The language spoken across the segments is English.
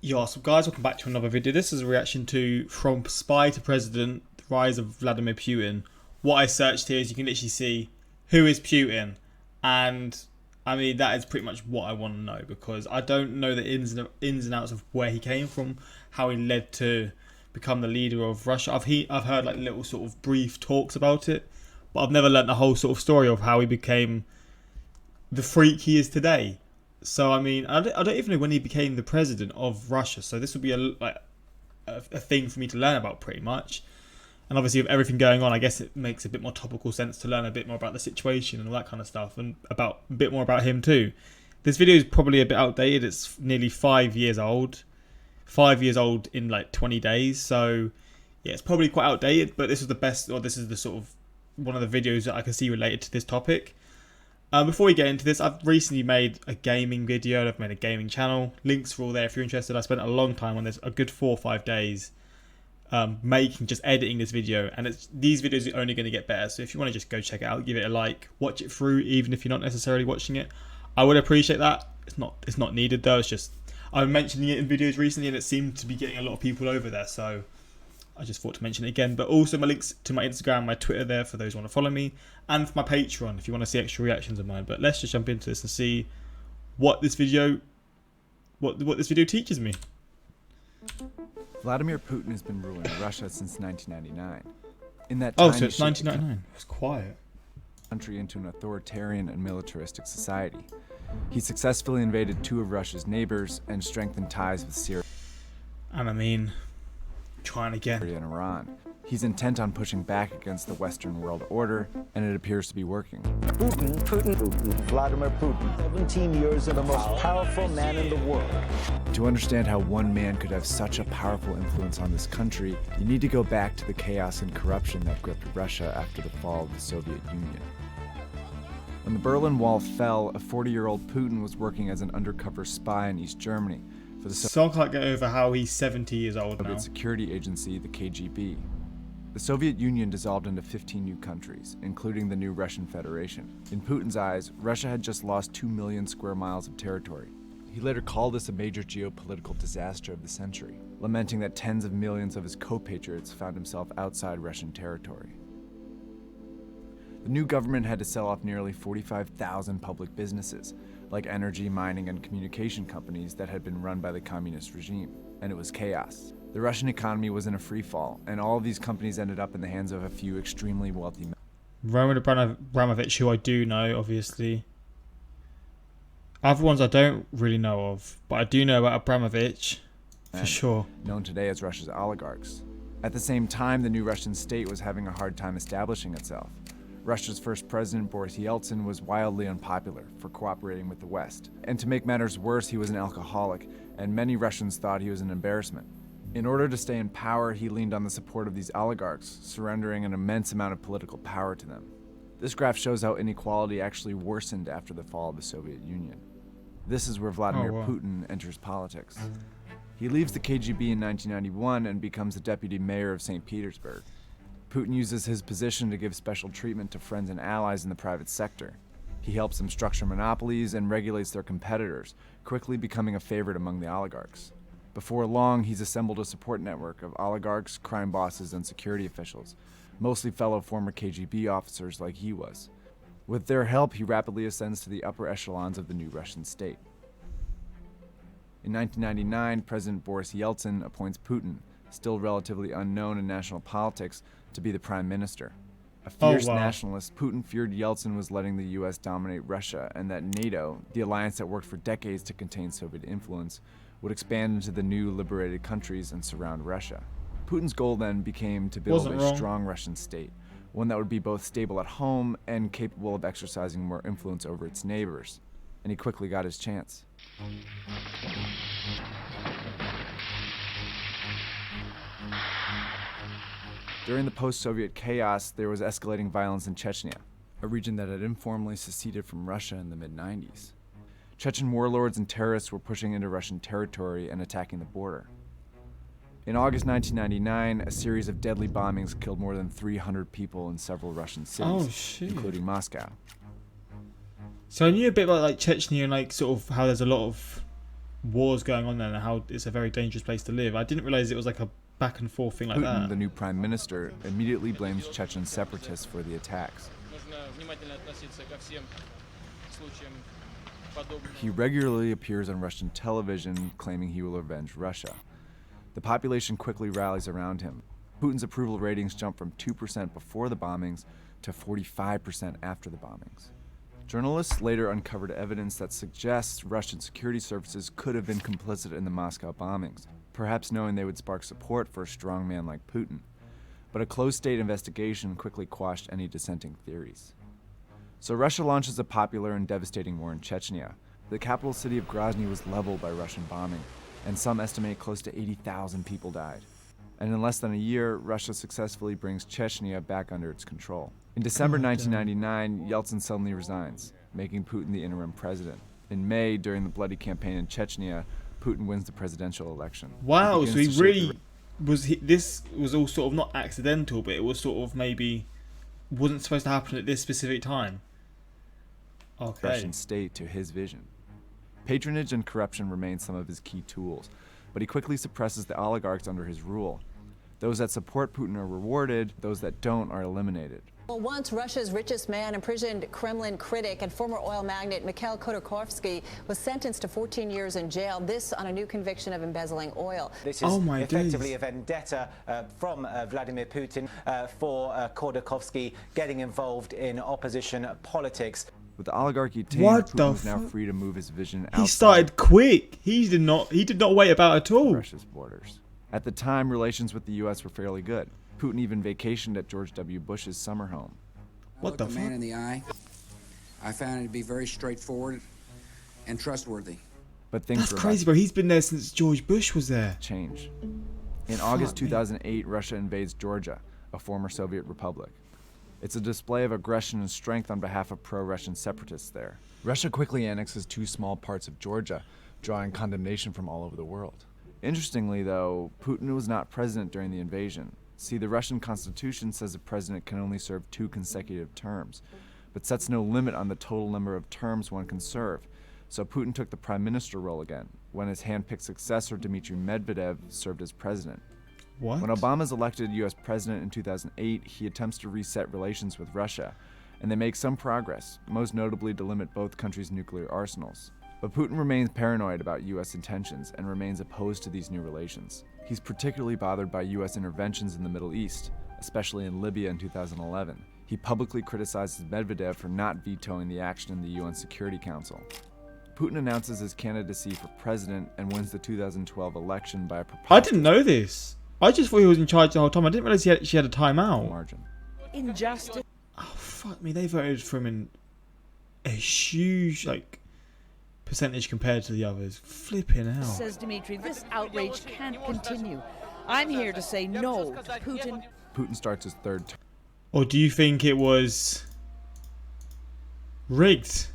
Yo, so guys, welcome back to another video. This is a reaction to From Spy to President, the rise of Vladimir Putin. What I searched here is you can literally see who is Putin. And I mean, that is pretty much what I want to know, because I don't know the ins and outs of where he came from, how he led to become the leader of Russia. I've heard like little sort of brief talks about it, but I've never learnt the whole sort of story of how he became the freak he is today. So I mean, I don't even know when he became the president of Russia. So this would be a thing for me to learn about pretty much. And obviously, with everything going on, I guess it makes a bit more topical sense to learn a bit more about the situation and all that kind of stuff, and about a bit more about him too. This video is probably a bit outdated. It's nearly 5 years old. 5 years old in like 20 days. So yeah, it's probably quite outdated. But this is the best, or this is the sort of one of the videos that I can see related to this topic. Before we get into this, I've recently made a gaming video. I've made a gaming channel. Links are all there if you're interested. I spent a long time on this, a good 4 or 5 days, just editing this video. And these videos are only going to get better. So if you want to just go check it out, give it a like, watch it through, even if you're not necessarily watching it, I would appreciate that. It's not needed though. It's just I'm mentioning it in videos recently, and it seemed to be getting a lot of people over there. So I just thought to mention it again. But also my links to my Instagram, my Twitter there for those who want to follow me, and for my Patreon if you want to see extra reactions of mine. But let's just jump into this and see what this video teaches me. Vladimir Putin has been ruling Russia since 1999. In that time, So it's 1999. It's quiet. Country into an authoritarian and militaristic society. He successfully invaded 2 of Russia's neighbors and strengthened ties with Syria And I mean, trying again. and Iran. He's intent on pushing back against the Western world order, and it appears to be working. Vladimir Putin, 17 years and the most powerful man in the world. To understand how one man could have such a powerful influence on this country, you need to go back to the chaos and corruption that gripped Russia after the fall of the Soviet Union. When the Berlin Wall fell, a 40-year-old Putin was working as an undercover spy in East Germany for the So I can't get over how he's 70 years old now. Soviet security agency, the KGB. The Soviet Union dissolved into 15 new countries, including the new Russian Federation. In Putin's eyes, Russia had just lost 2 million square miles of territory. He later called this a major geopolitical disaster of the century, lamenting that tens of millions of his co-patriots found himself outside Russian territory. The new government had to sell off nearly 45,000 public businesses, like energy, mining, and communication companies that had been run by the communist regime, and it was chaos. The Russian economy was in a free fall, and all of these companies ended up in the hands of a few extremely wealthy men. Roman Abramovich, who I do know, obviously. Other ones I don't really know of, but I do know about Abramovich, for sure. Known today as Russia's oligarchs. At the same time, the new Russian state was having a hard time establishing itself. Russia's first president, Boris Yeltsin, was wildly unpopular for cooperating with the West. And to make matters worse, he was an alcoholic, and many Russians thought he was an embarrassment. In order to stay in power, he leaned on the support of these oligarchs, surrendering an immense amount of political power to them. This graph shows how inequality actually worsened after the fall of the Soviet Union. This is where Vladimir Putin enters politics. He leaves the KGB in 1991 and becomes the deputy mayor of St. Petersburg. Putin uses his position to give special treatment to friends and allies in the private sector. He helps them structure monopolies and regulates their competitors, quickly becoming a favorite among the oligarchs. Before long, he's assembled a support network of oligarchs, crime bosses, and security officials, mostly fellow former KGB officers like he was. With their help, he rapidly ascends to the upper echelons of the new Russian state. In 1999, President Boris Yeltsin appoints Putin, still relatively unknown in national politics, to be the prime minister. A fierce nationalist, Putin feared Yeltsin was letting the US dominate Russia, and that NATO, the alliance that worked for decades to contain Soviet influence, would expand into the new liberated countries and surround Russia. Putin's goal then became to build a strong Russian state, one that would be both stable at home and capable of exercising more influence over its neighbors. And he quickly got his chance. During the post-Soviet chaos, there was escalating violence in Chechnya, a region that had informally seceded from Russia in the mid-90s. Chechen warlords and terrorists were pushing into Russian territory and attacking the border. In August 1999, a series of deadly bombings killed more than 300 people in several Russian cities, including Moscow. So I knew a bit about like Chechnya and like sort of how there's a lot of wars going on there and how it's a very dangerous place to live. I didn't realize it was like a back and forth thing like Putin, that. the new prime minister, immediately blames Chechen separatists for the attacks. He regularly appears on Russian television claiming he will avenge Russia. The population quickly rallies around him. Putin's approval ratings jump from 2% before the bombings to 45% after the bombings. Journalists later uncovered evidence that suggests Russian security services could have been complicit in the Moscow bombings, perhaps knowing they would spark support for a strong man like Putin. But a closed-state investigation quickly quashed any dissenting theories. So Russia launches a popular and devastating war in Chechnya. The capital city of Grozny was leveled by Russian bombing, and some estimate close to 80,000 people died. And in less than a year, Russia successfully brings Chechnya back under its control. In December 1999, Yeltsin suddenly resigns, making Putin the interim president. In May, during the bloody campaign in Chechnya, Putin wins the presidential election. Wow, so he really this was all sort of not accidental, but it was sort of maybe wasn't supposed to happen at this specific time. Okay. Russian state to his vision. Patronage and corruption remain some of his key tools, but he quickly suppresses the oligarchs under his rule. Those that support Putin are rewarded, those that don't are eliminated. Well, once Russia's richest man, imprisoned Kremlin critic and former oil magnate Mikhail Khodorkovsky was sentenced to 14 years in jail, this on a new conviction of embezzling oil. This is effectively a vendetta from Vladimir Putin for Khodorkovsky getting involved in opposition politics. With the oligarchy tamed, Putin was now free to move his vision outside. He started quick. He did not wait about at all. Russia's borders. At the time, relations with the U.S. were fairly good. Putin even vacationed at George W. Bush's summer home. What the fuck? Man in the eye. I found it to be very straightforward and trustworthy. But things That's crazy, bro. He's been there since George Bush was there. Change. In August 2008, Russia invades Georgia, a former Soviet republic. It's a display of aggression and strength on behalf of pro-Russian separatists there. Russia quickly annexes two small parts of Georgia, drawing condemnation from all over the world. Interestingly, though, Putin was not president during the invasion. See, the Russian constitution says a president can only serve 2 consecutive terms, but sets no limit on the total number of terms one can serve. So Putin took the prime minister role again, when his hand-picked successor, Dmitry Medvedev, served as president. What? When Obama is elected U.S. president in 2008, he attempts to reset relations with Russia, and they make some progress, most notably to limit both countries' nuclear arsenals. But Putin remains paranoid about U.S. intentions and remains opposed to these new relations. He's particularly bothered by U.S. interventions in the Middle East, especially in Libya in 2011. He publicly criticizes Medvedev for not vetoing the action in the UN Security Council. Putin announces his candidacy for president and wins the 2012 election by a preposterous I didn't know this. I just thought he was in charge the whole time. I didn't realize she had a timeout. margin. Injustice. Oh, fuck me. They voted for him in a huge, percentage compared to the others. Flipping hell. Says Dmitry, this outrage can't continue. I'm here to say no to Putin. Putin starts his third term. Or do you think it was rigged?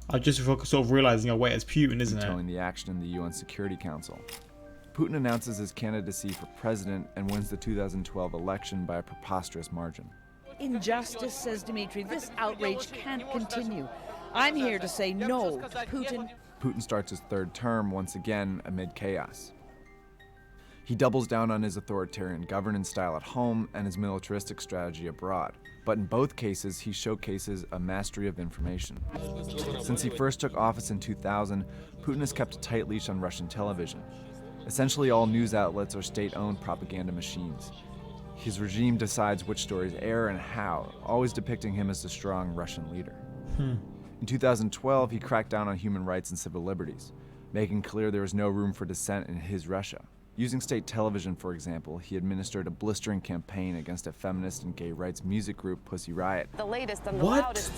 I just sort of realizing, wait, it's Putin, isn't it? Vetoing the action in the UN Security Council. Putin announces his candidacy for president and wins the 2012 election by a preposterous margin. Injustice, says Dmitry, this outrage can't continue. I'm here to say no to Putin. Putin starts his third term once again amid chaos. He doubles down on his authoritarian governance style at home and his militaristic strategy abroad. But in both cases, he showcases a mastery of information. Since he first took office in 2000, Putin has kept a tight leash on Russian television. Essentially all news outlets are state-owned propaganda machines. His regime decides which stories air and how, always depicting him as the strong Russian leader. In 2012, he cracked down on human rights and civil liberties, making clear there was no room for dissent in his Russia. Using state television, for example, he administered a blistering campaign against a feminist and gay rights music group, Pussy Riot. The latest and the loudest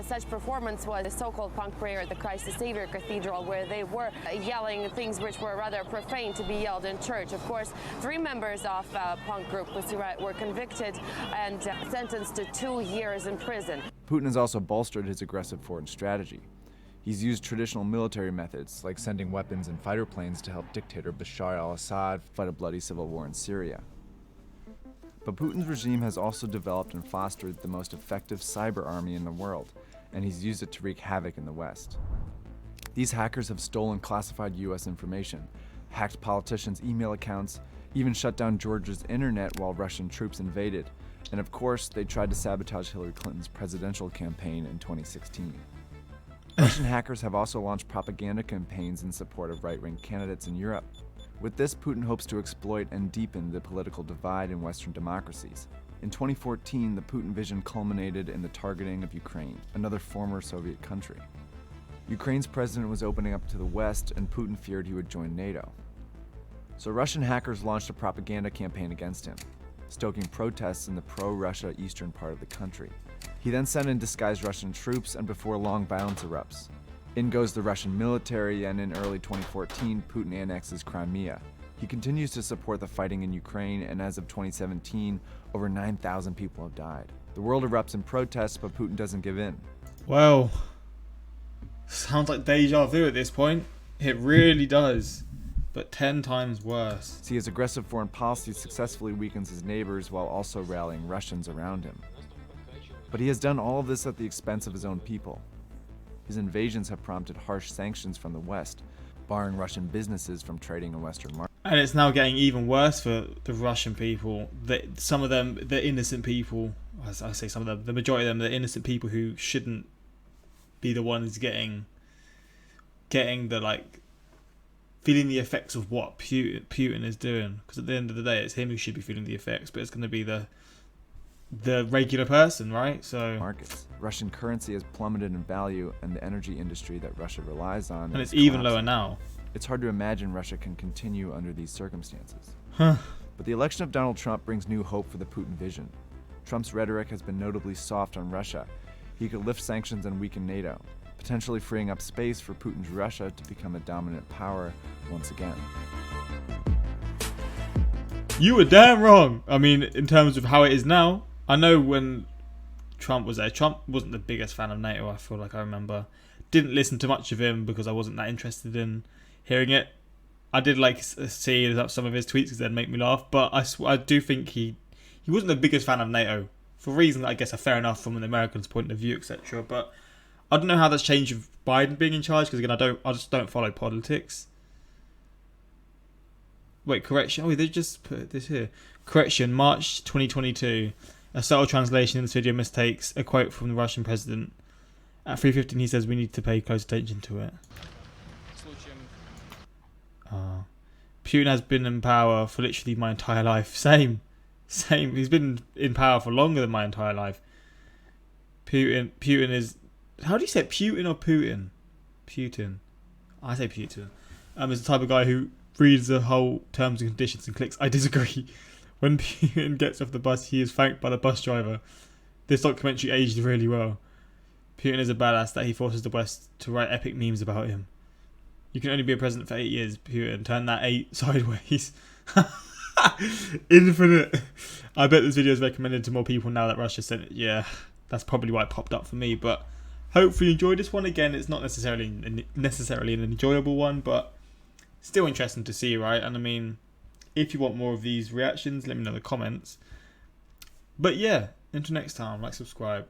such performance was the so-called punk prayer at the Christ the Savior Cathedral, where they were yelling things which were rather profane to be yelled in church. Of course, 3 members of punk group Pussy Riot were convicted and sentenced to 2 years in prison. Putin has also bolstered his aggressive foreign strategy. He's used traditional military methods, like sending weapons and fighter planes to help dictator Bashar al-Assad fight a bloody civil war in Syria. But Putin's regime has also developed and fostered the most effective cyber army in the world, and he's used it to wreak havoc in the West. These hackers have stolen classified US information, hacked politicians' email accounts, even shut down Georgia's internet while Russian troops invaded. And of course, they tried to sabotage Hillary Clinton's presidential campaign in 2016. Russian hackers have also launched propaganda campaigns in support of right-wing candidates in Europe. With this, Putin hopes to exploit and deepen the political divide in Western democracies. In 2014, the Putin vision culminated in the targeting of Ukraine, another former Soviet country. Ukraine's president was opening up to the West, and Putin feared he would join NATO. So Russian hackers launched a propaganda campaign against him, stoking protests in the pro-Russia eastern part of the country. He then sent in disguised Russian troops, and before long, violence erupts. In goes the Russian military, and in early 2014, Putin annexes Crimea. He continues to support the fighting in Ukraine, and as of 2017, over 9,000 people have died. The world erupts in protests, but Putin doesn't give in. Well, sounds like deja vu at this point. It really does, but 10 times worse. See, his aggressive foreign policy successfully weakens his neighbors while also rallying Russians around him. But he has done all of this at the expense of his own people. His invasions have prompted harsh sanctions from the West, barring Russian businesses from trading in Western markets. And it's now getting even worse for the Russian people. Some of them, the innocent people, as I say some of them, the majority of them, the innocent people who shouldn't be the ones getting the, feeling the effects of what Putin is doing. Because at the end of the day, it's him who should be feeling the effects, but it's going to be the regular person, right? So markets. Russian currency has plummeted in value, and the energy industry that Russia relies on, and it's even lower now. It's hard to imagine Russia can continue under these circumstances. Huh. But the election of Donald Trump brings new hope for the Putin vision. Trump's rhetoric has been notably soft on Russia. He could lift sanctions and weaken NATO, potentially freeing up space for Putin's Russia to become a dominant power once again. You were damn wrong. I mean, in terms of how it is now, I know when Trump was there, Trump wasn't the biggest fan of NATO, I feel like I remember. Didn't listen to much of him because I wasn't that interested in hearing it. I did see some of his tweets because they'd make me laugh, but I do think he wasn't the biggest fan of NATO for reasons that I guess are fair enough from an American's point of view, etc. But I don't know how that's changed with Biden being in charge because again, I just don't follow politics. Wait, correction. Oh, they just put this here. Correction, March 2022. A subtle translation in this video mistakes a quote from the Russian president. At 3:15, he says we need to pay close attention to it. Putin has been in power for literally my entire life. Same. He's been in power for longer than my entire life. Putin is... How do you say it? Putin or Putin? Putin. I say Putin. Is the type of guy who reads the whole terms and conditions and clicks I disagree. When Putin gets off the bus, he is thanked by the bus driver. This documentary aged really well. Putin is a badass that he forces the West to write epic memes about him. You can only be a president for 8 years, Putin. Turn that 8 sideways. Infinite. I bet this video is recommended to more people now that Russia sent it. Yeah, that's probably why it popped up for me. But hopefully you enjoyed this one. Again, it's not necessarily an enjoyable one, but still interesting to see, right? And I mean, if you want more of these reactions, let me know in the comments. But yeah, until next time, subscribe.